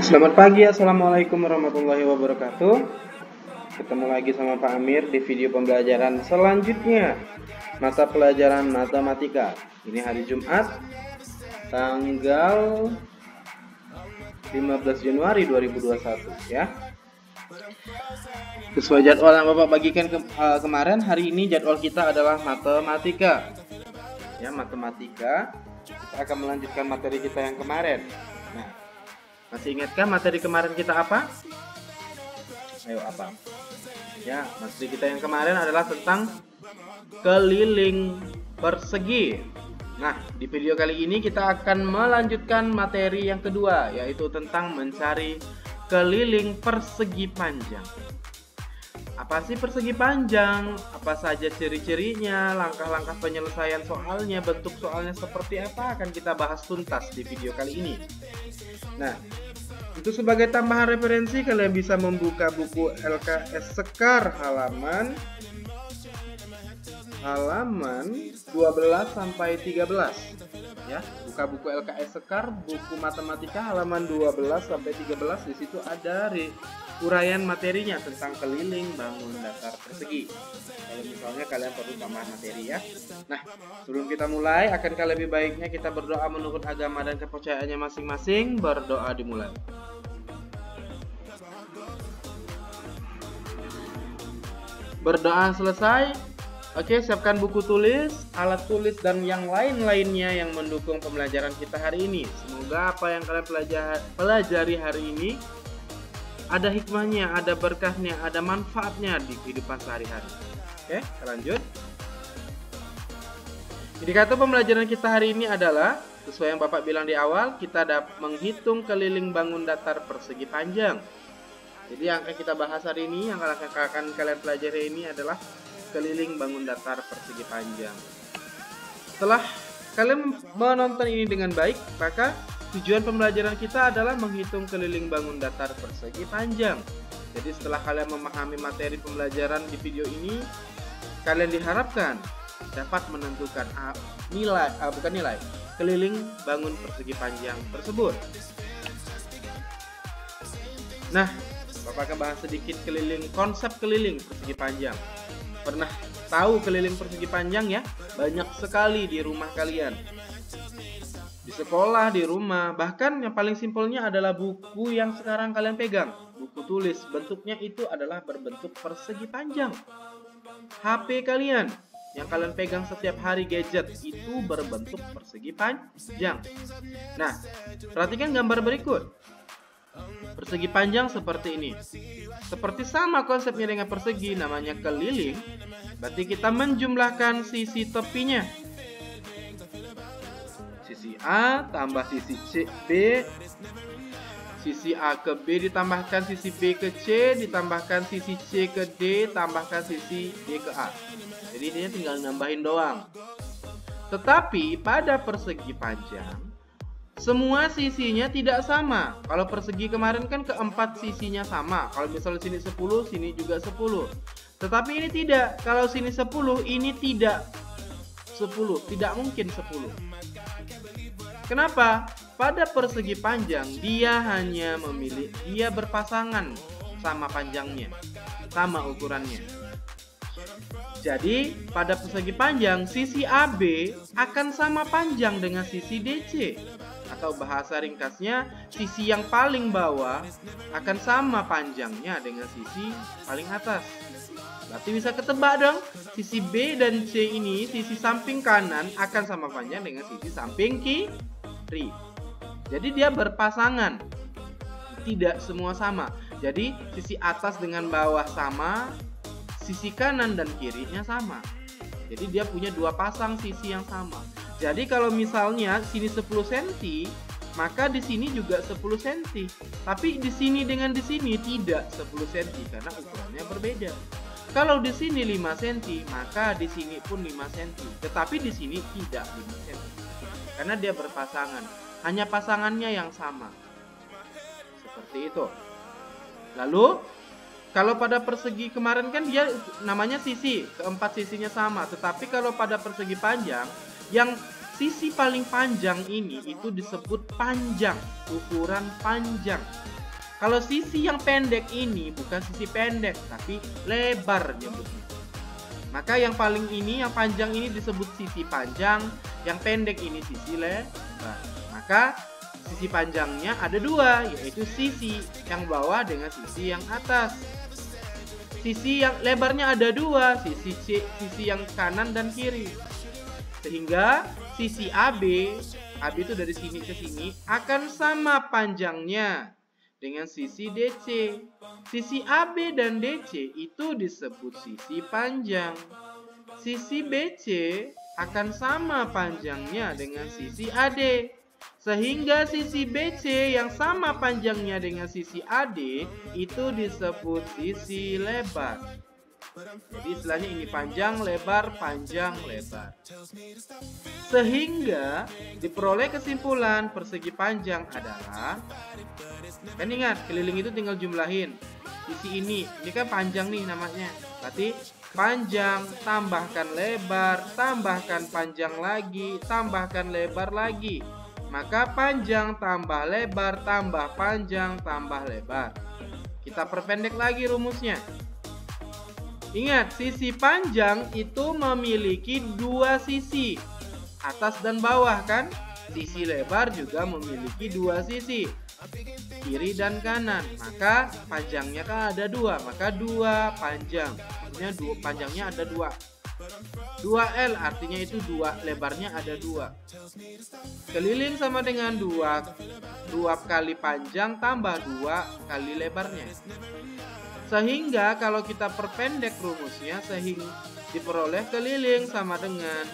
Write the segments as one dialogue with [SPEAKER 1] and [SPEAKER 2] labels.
[SPEAKER 1] Selamat pagi, assalamualaikum warahmatullahi wabarakatuh. Ketemu lagi sama Pak Amir di video pembelajaran selanjutnya, mata pelajaran matematika. Ini hari Jumat, tanggal 15 Januari 2021 ya. Sesuai jadwal yang Bapak bagikan kemarin, hari ini jadwal kita adalah matematika. Ya, matematika. Kita akan melanjutkan materi kita yang kemarin. Nah, masih ingatkah materi kemarin kita apa? Ayo apa? Ya, materi kita yang kemarin adalah tentang keliling persegi. Nah, di video kali ini kita akan melanjutkan materi yang kedua, yaitu tentang mencari keliling persegi panjang. Apa sih persegi panjang? Apa saja ciri-cirinya? Langkah-langkah penyelesaian soalnya, bentuk soalnya seperti apa? Akan kita bahas tuntas di video kali ini. Nah, untuk sebagai tambahan referensi, kalian bisa membuka buku LKS Sekar halaman 12 sampai 13. Ya, buka buku LKS Sekar, buku matematika halaman 12 sampai 13. Di situ ada uraian materinya tentang keliling bangun datar persegi. Kalau misalnya kalian perlu tambahan materi ya. Nah, sebelum kita mulai, akankah lebih baiknya kita berdoa menurut agama dan kepercayaannya masing-masing? Berdoa dimulai. Berdoa selesai. Oke, siapkan buku tulis, alat tulis, dan yang lain-lainnya yang mendukung pembelajaran kita hari ini. Semoga apa yang kalian pelajari hari ini ada hikmahnya, ada berkahnya, ada manfaatnya di kehidupan sehari-hari. Oke, lanjut. Indikator pembelajaran kita hari ini adalah, sesuai yang Bapak bilang di awal, kita dapat menghitung keliling bangun datar persegi panjang. Jadi yang akan kita bahas hari ini, yang akan kalian pelajari ini adalah keliling bangun datar persegi panjang. Setelah kalian menonton ini dengan baik, maka tujuan pembelajaran kita adalah menghitung keliling bangun datar persegi panjang. Jadi setelah kalian memahami materi pembelajaran di video ini, kalian diharapkan dapat menentukan keliling bangun persegi panjang tersebut. Nah, Bapak akan bahas sedikit konsep keliling persegi panjang. Pernah tahu keliling persegi panjang ya? Banyak sekali di rumah kalian, di sekolah, di rumah, bahkan yang paling simpelnya adalah buku yang sekarang kalian pegang, buku tulis, bentuknya itu adalah berbentuk persegi panjang. HP kalian yang kalian pegang setiap hari, gadget, itu berbentuk persegi panjang. Nah, perhatikan gambar berikut. Persegi panjang seperti ini. Seperti sama konsepnya dengan persegi, namanya keliling. Berarti kita menjumlahkan sisi tepinya. Sisi A tambah sisi B, sisi A ke B ditambahkan sisi B ke C, ditambahkan sisi C ke D, tambahkan sisi D ke A. Jadi ini tinggal nambahin doang. Tetapi pada persegi panjang, semua sisinya tidak sama. Kalau persegi kemarin kan keempat sisinya sama. Kalau misalnya sini 10, sini juga 10. Tetapi ini tidak. Kalau sini 10, ini tidak 10. Tidak mungkin 10. Kenapa? Pada persegi panjang, dia berpasangan sama panjangnya, sama ukurannya. Jadi, pada persegi panjang, sisi AB akan sama panjang dengan sisi DC. Atau bahasa ringkasnya, sisi yang paling bawah akan sama panjangnya dengan sisi paling atas. Berarti bisa ketebak dong, sisi B dan C ini, sisi samping kanan akan sama panjang dengan sisi samping kiri. Jadi dia berpasangan, tidak semua sama. Jadi sisi atas dengan bawah sama, sisi kanan dan kirinya sama. Jadi dia punya dua pasang sisi yang sama. Jadi kalau misalnya sini 10 cm, maka di sini juga 10 cm. Tapi di sini dengan di sini tidak 10 cm karena ukurannya berbeda. Kalau di sini 5 cm, maka di sini pun 5 cm. Tetapi di sini tidak 5 cm. Karena dia berpasangan. Hanya pasangannya yang sama. Seperti itu. Lalu kalau pada persegi kemarin kan dia namanya sisi, keempat sisinya sama. Tetapi kalau pada persegi panjang, yang sisi paling panjang ini itu disebut panjang, ukuran panjang. Kalau sisi yang pendek ini bukan sisi pendek, tapi lebar nyebutnya. Maka yang paling ini, yang panjang ini disebut sisi panjang, yang pendek ini sisi lebar. Maka sisi panjangnya ada dua, yaitu sisi yang bawah dengan sisi yang atas. Sisi yang lebarnya ada dua, sisi yang kanan dan kiri. Sehingga sisi AB itu dari sini ke sini akan sama panjangnya dengan sisi DC. Sisi AB dan DC itu disebut sisi panjang. Sisi BC akan sama panjangnya dengan sisi AD. Sehingga sisi BC yang sama panjangnya dengan sisi AD itu disebut sisi lebar. Jadi istilahnya ini panjang, lebar, panjang, lebar. Sehingga diperoleh kesimpulan persegi panjang adalah, kan ingat keliling itu tinggal jumlahin. Sisi ini kan panjang nih namanya. Berarti panjang tambahkan lebar, tambahkan panjang lagi, tambahkan lebar lagi. Maka panjang tambah lebar, tambah panjang, tambah lebar. Kita perpendek lagi rumusnya. Ingat, sisi panjang itu memiliki dua sisi, atas dan bawah kan? Sisi lebar juga memiliki dua sisi, kiri dan kanan. Maka panjangnya kan ada dua, maka dua panjang. Maksudnya panjangnya ada dua. 2L artinya itu dua, lebarnya ada dua. Keliling sama dengan dua kali panjang tambah dua kali lebarnya. Sehingga kalau kita perpendek rumusnya, sehingga diperoleh keliling sama dengan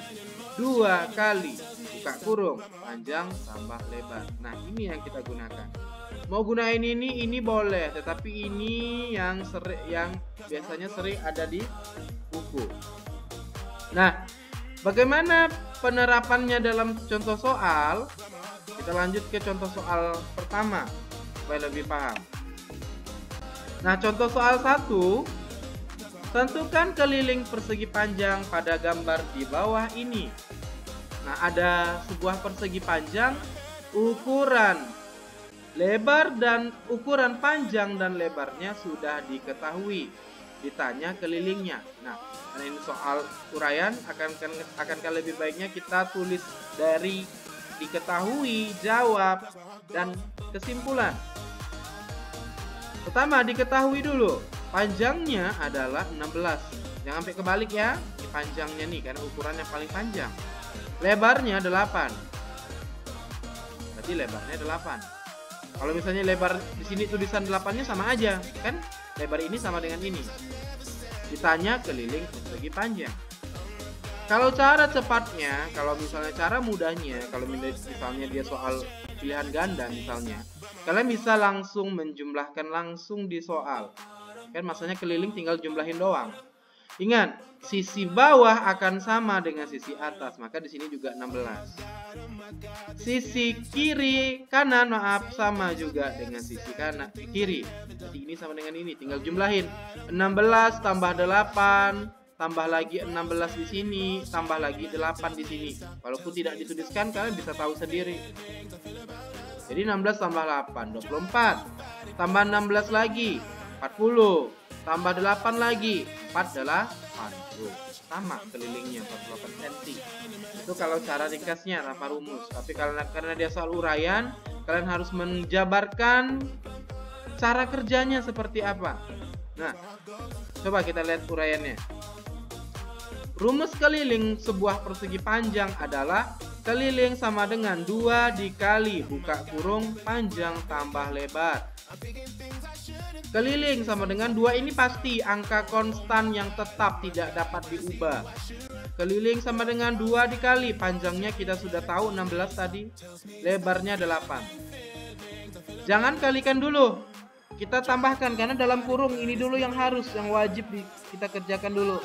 [SPEAKER 1] 2 kali buka kurung panjang tambah lebar. Nah, ini yang kita gunakan. Mau gunain ini boleh, tetapi ini yang biasanya sering ada di buku. Nah, bagaimana penerapannya dalam contoh soal? Kita lanjut ke contoh soal pertama supaya lebih paham. Nah, contoh soal 1, tentukan keliling persegi panjang pada gambar di bawah ini. Nah, ada sebuah persegi panjang, ukuran lebar dan ukuran panjang dan lebarnya sudah diketahui. Ditanya kelilingnya. Nah, karena ini soal uraian, akankah lebih baiknya kita tulis dari diketahui, jawab, dan kesimpulan. Pertama, diketahui dulu. Panjangnya adalah 16. Jangan sampai kebalik ya. Ini panjangnya nih, karena ukuran yang paling panjang. Lebarnya 8. Berarti lebarnya 8. Kalau misalnya lebar di sini tulisan 8-nya sama aja, kan? Lebar ini sama dengan ini. Ditanya keliling persegi panjang. Kalau cara cepatnya, kalau misalnya cara mudahnya, kalau misalnya dia soal pilihan ganda misalnya, kalian bisa langsung menjumlahkan langsung di soal. Kan masanya keliling tinggal jumlahin doang. Ingat, sisi bawah akan sama dengan sisi atas, maka di sini juga 16. Sisi kanan sama juga dengan sisi kiri. Jadi ini sama dengan ini, tinggal jumlahin. 16 tambah 8 tambah lagi 16 di sini, tambah lagi 8 di sini. Walaupun tidak dituliskan, kalian bisa tahu sendiri. Jadi 16 tambah 8, 24. Tambah 16 lagi, 40. Tambah 8 lagi, 480. Sama kelilingnya, 48 cm. Itu kalau cara ringkasnya, tanpa rumus. Tapi karena dia soal uraian, kalian harus menjabarkan cara kerjanya seperti apa. Nah, coba kita lihat uraiannya. Rumus keliling sebuah persegi panjang adalah keliling sama dengan 2 dikali buka kurung panjang tambah lebar. Keliling sama dengan 2 ini pasti angka konstan yang tetap tidak dapat diubah. Keliling sama dengan 2 dikali panjangnya kita sudah tahu 16 tadi, lebarnya 8. Jangan kalikan dulu, kita tambahkan karena dalam kurung ini dulu yang wajib kita kerjakan dulu.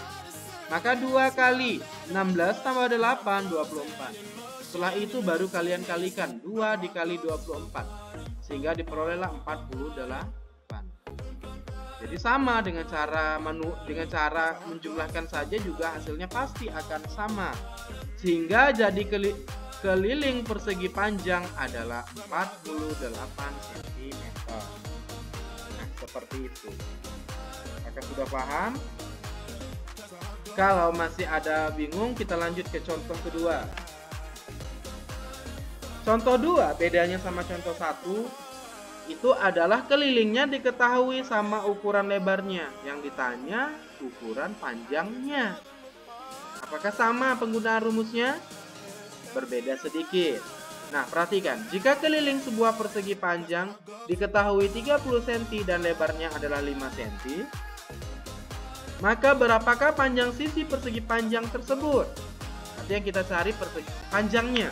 [SPEAKER 1] Maka 2 kali 16 tambah 8, 24. Setelah itu baru kalian kalikan 2 dikali 24. Sehingga diperolehlah 48. Jadi sama dengan cara menjumlahkan saja juga hasilnya pasti akan sama. Sehingga jadi keliling persegi panjang adalah 48 cm. Nah, seperti itu. Apakah sudah paham? Kalau masih ada bingung, kita lanjut ke contoh kedua. Contoh 2 bedanya sama contoh 1 itu adalah kelilingnya diketahui sama ukuran lebarnya. Yang ditanya ukuran panjangnya. Apakah sama penggunaan rumusnya? Berbeda sedikit. Nah, perhatikan. Jika keliling sebuah persegi panjang diketahui 30 cm dan lebarnya adalah 5 cm, maka berapakah panjang sisi persegi panjang tersebut? Artinya kita cari persegi panjangnya,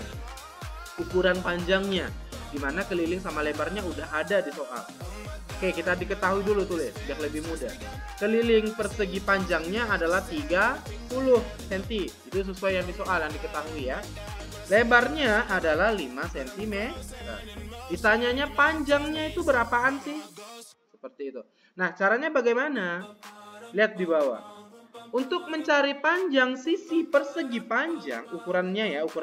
[SPEAKER 1] ukuran panjangnya, di mana keliling sama lebarnya udah ada di soal. Oke, kita diketahui dulu tulis biar lebih mudah. Keliling persegi panjangnya adalah 30 cm. Itu sesuai yang di soal yang diketahui ya. Lebarnya adalah 5 cm. Ditanyanya panjangnya itu berapaan sih? Seperti itu. Nah, caranya bagaimana? Lihat di bawah. Untuk mencari panjang sisi persegi panjang, ukuran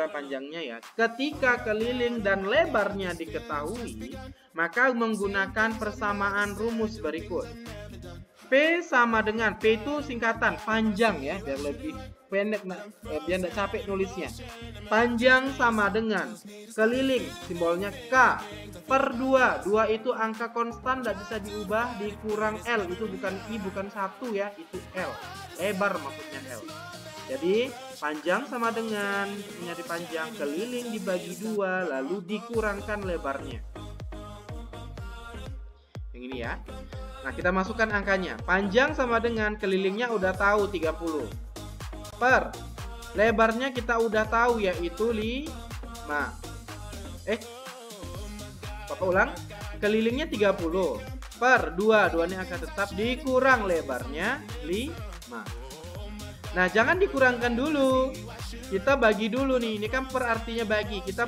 [SPEAKER 1] panjangnya ya, ketika keliling dan lebarnya diketahui, maka menggunakan persamaan rumus berikut. P sama dengan, P itu singkatan, panjang ya, biar lebih pendek, biar tidak capek nulisnya. Panjang sama dengan keliling, simbolnya K, per 2. 2 itu angka konstan, tidak bisa diubah, dikurang L, itu bukan I, bukan 1 ya, itu L. Lebar maksudnya L. Jadi panjang sama dengan, mencari panjang, keliling dibagi 2 lalu dikurangkan lebarnya. Yang ini ya. Nah, kita masukkan angkanya. Panjang sama dengan, kelilingnya udah tahu 30. Per lebarnya kita udah tahu yaitu 5. Papa ulang. Kelilingnya 30 per 2. 2 ini angka tetap, dikurang lebarnya 5. Nah, jangan dikurangkan dulu. Kita bagi dulu nih. Ini kan per artinya bagi. Kita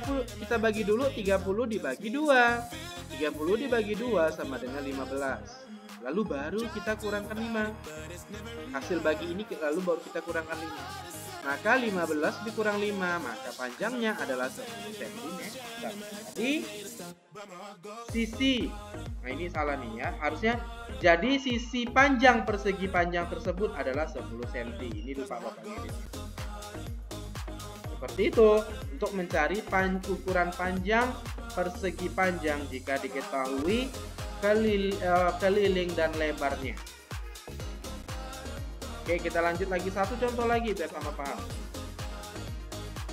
[SPEAKER 1] bagi dulu 30 dibagi 2. 30 dibagi 2 sama dengan 15. Lalu baru kita kurangkan 5. Hasil bagi ini lalu baru kita kurangkan 5. Maka 15 dikurang 5, maka panjangnya adalah 10 cm. Jadi sisi, nah ini salah nih ya, harusnya jadi sisi panjang persegi panjang tersebut adalah 10 cm. Ini lupa Bapak ngedit. Seperti itu untuk mencari ukuran panjang persegi panjang jika diketahui keliling dan lebarnya. Oke, kita lanjut lagi satu contoh lagi biar sama paham.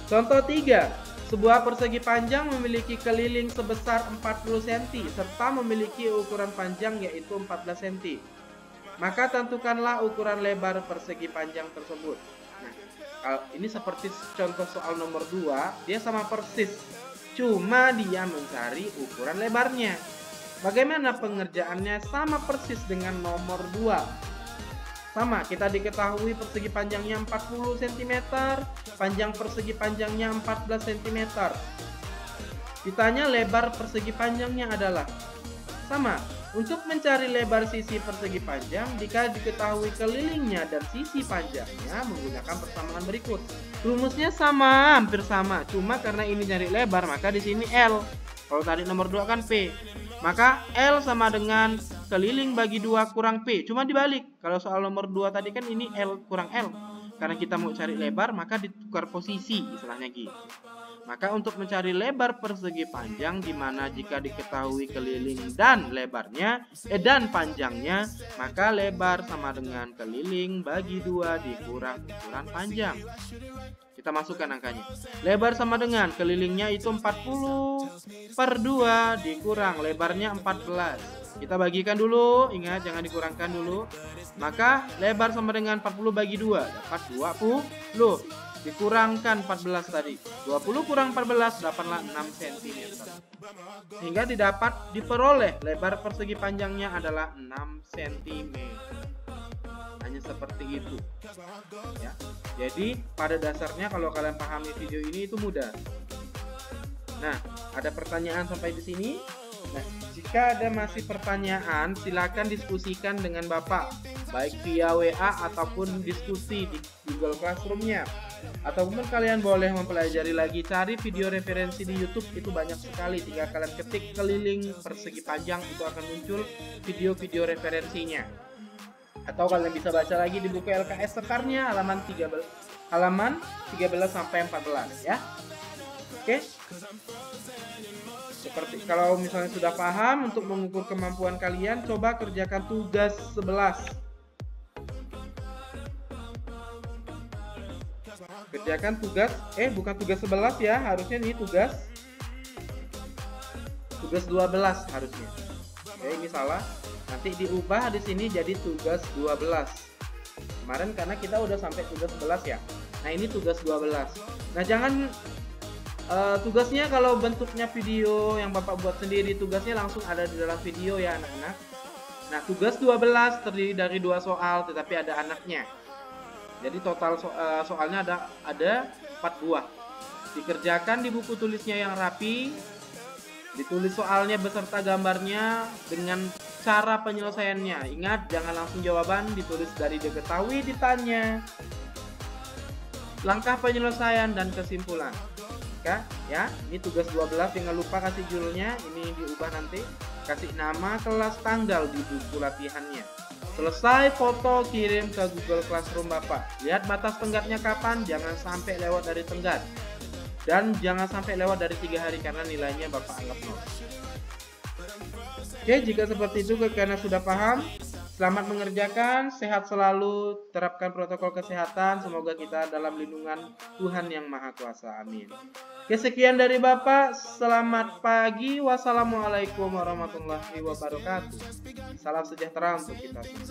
[SPEAKER 1] Contoh 3. Sebuah persegi panjang memiliki keliling sebesar 40 cm serta memiliki ukuran panjang yaitu 14 cm. Maka tentukanlah ukuran lebar persegi panjang tersebut. Nah, ini seperti contoh soal nomor 2, dia sama persis. Cuma dia mencari ukuran lebarnya. Bagaimana pengerjaannya? Sama persis dengan nomor 2. Sama, kita diketahui persegi panjangnya 40 cm, panjang persegi panjangnya 14 cm. Ditanya lebar persegi panjangnya adalah sama. Untuk mencari lebar sisi persegi panjang, jika diketahui kelilingnya dan sisi panjangnya menggunakan persamaan berikut. Rumusnya sama, hampir sama. Cuma karena ini nyari lebar, maka di sini L. Kalau tadi nomor 2 kan P. Maka L sama dengan keliling bagi 2 kurang P. Cuma dibalik. Kalau soal nomor 2 tadi kan ini L kurang L. Karena kita mau cari lebar, maka ditukar posisi, istilahnya gitu. Maka untuk mencari lebar persegi panjang, di mana jika diketahui keliling dan lebarnya, dan panjangnya, maka lebar sama dengan keliling bagi 2 dikurang ukuran panjang. Kita masukkan angkanya. Lebar sama dengan kelilingnya itu 40 per 2 dikurang lebarnya 14. Kita bagikan dulu, ingat jangan dikurangkan dulu. Maka lebar sama dengan 40 bagi 2 dapat 20. Dikurangkan 14 tadi. 20 kurang 14 dapatlah 6 cm. Sehingga diperoleh lebar persegi panjangnya adalah 6 cm. Hanya seperti itu ya. Jadi pada dasarnya kalau kalian pahami video ini itu mudah. Nah, ada pertanyaan sampai di sini? Nah, jika ada masih pertanyaan, silakan diskusikan dengan Bapak, baik via WA ataupun diskusi di Google Classroom-nya. Ataupun kalian boleh mempelajari lagi, cari video referensi di YouTube, itu banyak sekali. Tinggal kalian ketik keliling persegi panjang, itu akan muncul video-video referensinya. Atau kalian bisa baca lagi di buku LKS Sekarnya halaman 13 sampai 14 ya. Oke. Seperti kalau misalnya sudah paham, untuk mengukur kemampuan kalian, coba kerjakan tugas 11. Kerjakan tugas, bukan tugas 11 ya, harusnya ini tugas 12 harusnya. Ini salah. Nanti diubah di sini jadi tugas 12. Kemarin karena kita udah sampai tugas 11 ya. Nah, ini tugas 12. Nah, jangan tugasnya kalau bentuknya video yang Bapak buat sendiri, tugasnya langsung ada di dalam video ya anak-anak. Nah, tugas 12 terdiri dari 2 soal tetapi ada anaknya. Jadi total soalnya ada 4 buah. Dikerjakan di buku tulisnya yang rapi. Ditulis soalnya beserta gambarnya dengan cara penyelesaiannya. Ingat, jangan langsung jawaban, ditulis dari diketahui ditanya, langkah penyelesaian dan kesimpulan. Ya, ini tugas 12, jangan lupa kasih judulnya, ini diubah nanti. Kasih nama, kelas, tanggal di buku latihannya. Selesai foto, kirim ke Google Classroom Bapak. Lihat batas tenggatnya kapan, jangan sampai lewat dari tenggat. Dan jangan sampai lewat dari 3 hari karena nilainya Bapak anggap 0. Oke, jika seperti itu karena sudah paham, selamat mengerjakan, sehat selalu, terapkan protokol kesehatan, semoga kita dalam lindungan Tuhan Yang Maha Kuasa. Amin. Oke, sekian dari Bapak, selamat pagi, wassalamualaikum warahmatullahi wabarakatuh. Salam sejahtera untuk kita semua.